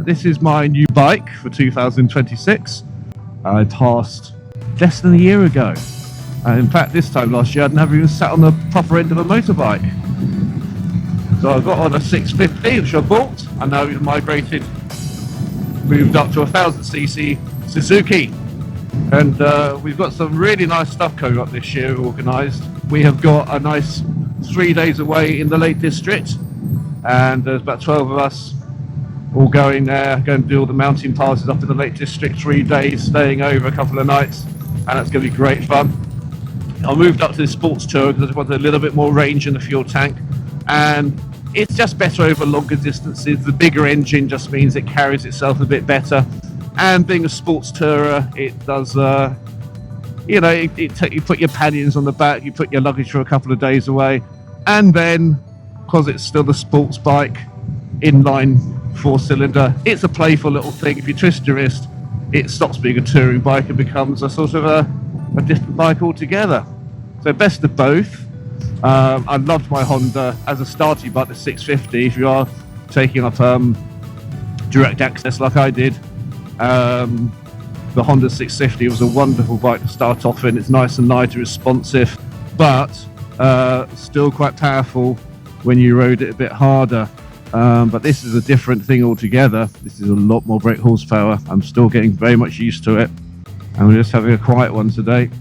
this is my new bike for 2026. I passed less than a year ago. In fact, this time last year, I'd never even sat on the proper end of a motorbike. So I got on a 650, which I bought, and now we've migrated, moved up to a 1000cc Suzuki. And we've got some really nice stuff coming up this year organised. We have got a nice 3 days away in the Lake District, and there's about 12 of us all going there, going to do all the mountain passes up in the Lake District, 3 days, staying over a couple of nights, and that's going to be great fun. I moved up to the sports tour because I wanted a little bit more range in the fuel tank, and it's just better over longer distances. The bigger engine just means it carries itself a bit better, and being a sports tourer, it does, you know, you put your panniers on the back, you put your luggage for a couple of days away, and then, because it's still a sports bike, inline 4-cylinder, it's a playful little thing. If you twist your wrist, it stops being a touring bike and becomes a sort of a different bike altogether. So best of both. I loved my Honda as a starting bike, the 650. If you are taking up direct access like I did, the Honda 650 was a wonderful bike to start off in. It's nice and light, responsive, but still quite powerful when you rode it a bit harder. But this is a different thing altogether. This is a lot more brake horsepower. I'm still getting very much used to it, and we're just having a quiet one today.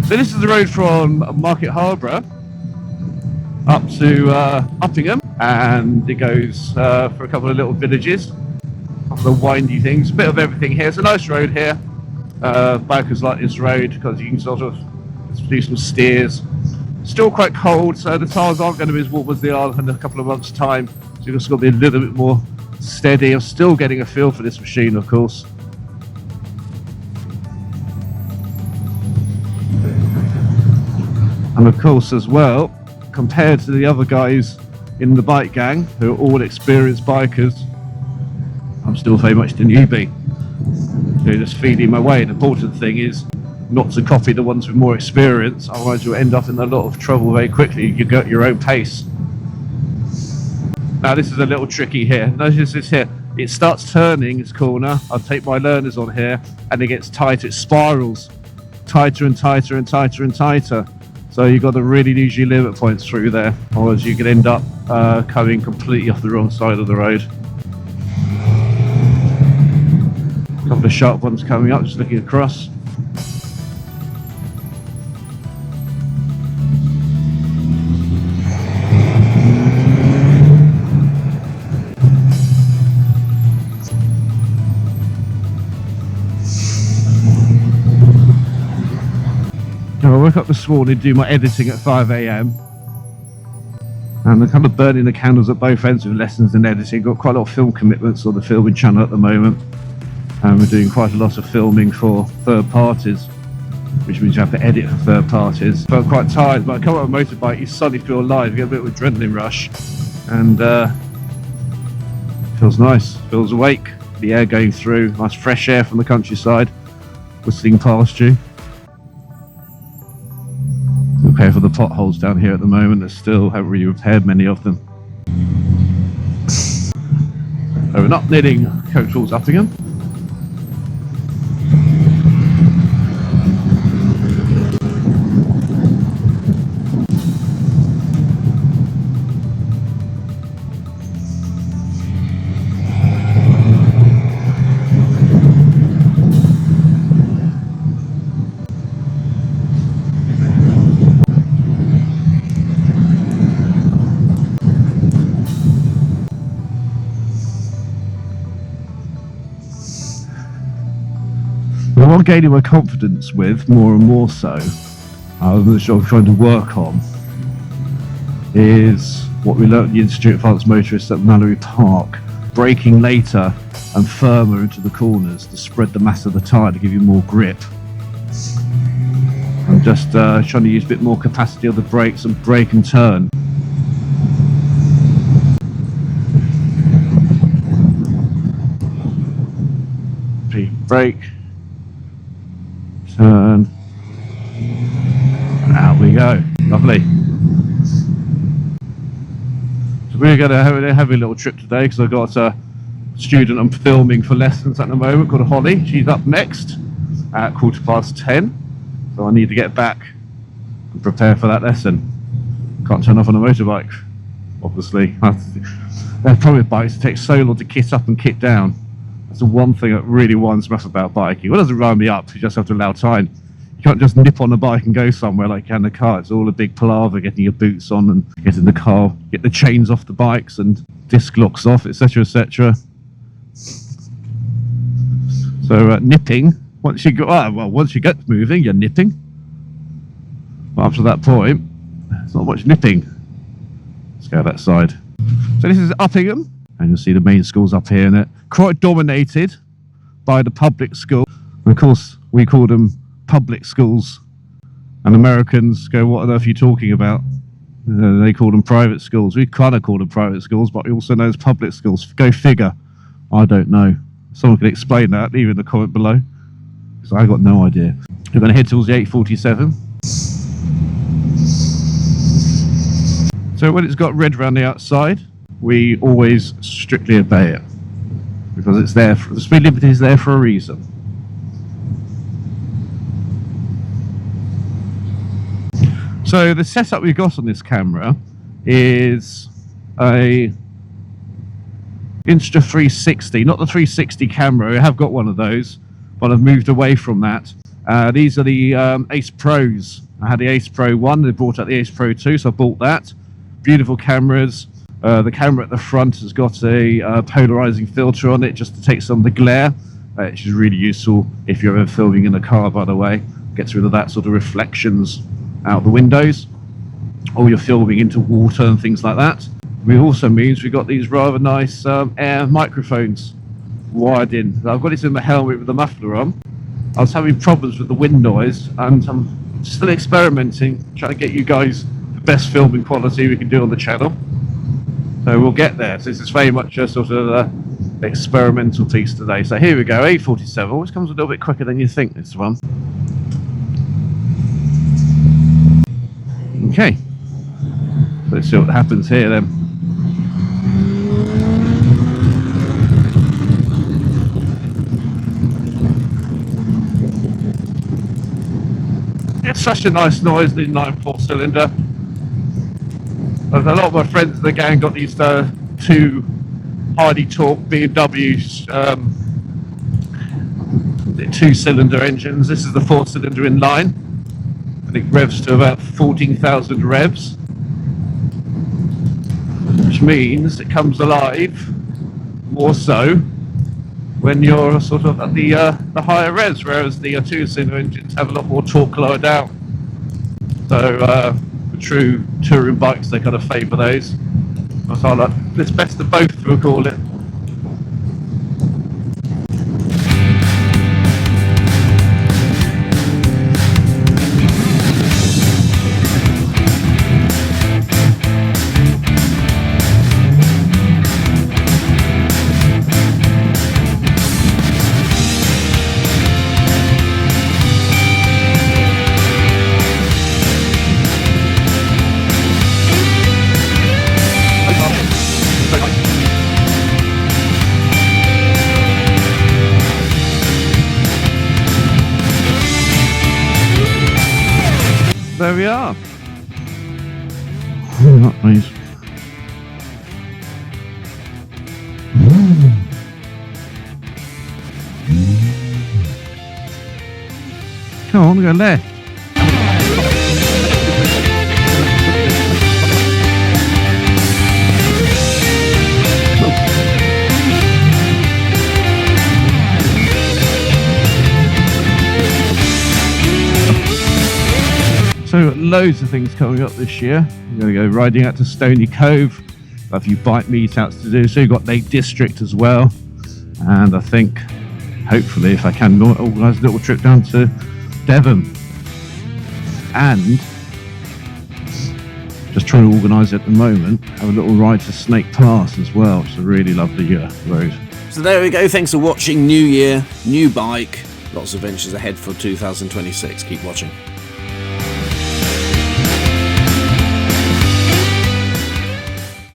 So this is the road from Market Harborough up to Uppingham, and it goes for a couple of little villages, a couple of windy things, a bit of everything here. It's a nice road here. Bikers like this road because you can sort of do some steers. Still quite cold, so the tyres aren't going to be as warm as they are in a couple of months' time. So you've just got to be a little bit more steady. I'm still getting a feel for this machine, of course. And of course, as well, compared to the other guys in the bike gang, who are all experienced bikers, I'm still very much the newbie. They're just feeding my way. The important thing is not to copy the ones with more experience, otherwise you'll end up in a lot of trouble very quickly. You go at your own pace. Now this is a little tricky here. Notice this here. It starts turning its corner. I'll take my learners on here, and it gets tighter. It spirals tighter and tighter and tighter and tighter. So you've got to really use your limit points through there, otherwise you could end up coming completely off the wrong side of the road. A couple of sharp ones coming up, just looking across. I woke up this morning to do my editing at 5 AM, and I'm kind of burning the candles at both ends with lessons and editing. Got quite a lot of film commitments on the filming channel at the moment, and we're doing quite a lot of filming for third parties, which means you have to edit for third parties. Felt quite tired, but I come up on a motorbike, you suddenly feel alive, you get a bit of an adrenaline rush, and feels nice, feels awake, the air going through, nice fresh air from the countryside whistling past you. Okay, for the potholes down here at the moment, they still haven't really repaired many of them. So we're not needing coach towards Uppingham. What I'm gaining my confidence with, more and more so, I'm trying to work on, is what we learnt at the Institute of Advanced Motorists at Mallory Park. Braking later and firmer into the corners to spread the mass of the tyre to give you more grip. I'm just trying to use a bit more capacity of the brakes and brake and turn. Brake. Turn, and out we go. Lovely. So we're going to have a little trip today because I've got student I'm filming for lessons at the moment called Holly. She's up next at 10:15, so I need to get back and prepare for that lesson. Can't turn off on a motorbike, obviously. They're probably bikes that take so long to kit up and kit down. That's the one thing that really winds me up about biking. Well, it doesn't wind me up, you just have to allow time. You can't just nip on the bike and go somewhere like you can in the car. It's all a big palaver, getting your boots on and get in the car, get the chains off the bikes and disc locks off, etc, etc. So nipping, once you get moving, you're nipping. But up to that point, there's not much nipping. Let's go that side. So this is Uppingham, and you'll see the main schools up here, and it quite dominated by the public school. And of course, we call them public schools, and Americans go, what on earth are you talking about? They call them private schools. We kind of call them private schools, but we also know as public schools. Go figure. I don't know. Someone can explain that, leave in the comment below, because I got no idea. We're going to head towards the 847. So when it's got red around the outside, we always strictly obey it, because it's there for, the speed limit is there for a reason. So the setup we've got on this camera is a Insta360, not the 360 camera. I have got one of those, but I've moved away from that. These are the Ace Pros. I had the Ace Pro 1, they brought out the Ace Pro 2, so I bought that. Beautiful cameras. The camera at the front has got a polarizing filter on it just to take some of the glare, which is really useful if you're ever filming in a car, by the way. Gets rid of that sort of reflections out the windows, or you're filming into water and things like that. It also means we've got these rather nice air microphones wired in. I've got it in the helmet with the muffler on. I was having problems with the wind noise, and I'm still experimenting, trying to get you guys the best filming quality we can do on the channel. So we'll get there. So this is very much a sort of experimental piece today. So here we go, 847, always comes a little bit quicker than you think, this one. Okay, let's see what happens here then. It's such a nice noise, the inline-four cylinder. A lot of my friends in the gang got these two highly torqued BMWs, 2-cylinder engines. This is the 4-cylinder inline. I think revs to about 14,000 revs, which means it comes alive more so when you're sort of at the higher revs, whereas the 2-cylinder engines have a lot more torque lower down. So for true touring bikes, they kind of favour those. So I like it's best of both, we'll call it. There we are. Oh, that nice. Come on, go left. So loads of things coming up this year. We're going to go riding out to Stony Cove, a few bike meetouts to do. So you've got Lake District as well, and I think hopefully if I can organise a little trip down to Devon, and just trying to organise at the moment, have a little ride to Snake Pass as well, which is a really lovely road. So there we go, thanks for watching. New year, new bike, lots of adventures ahead for 2026. Keep watching.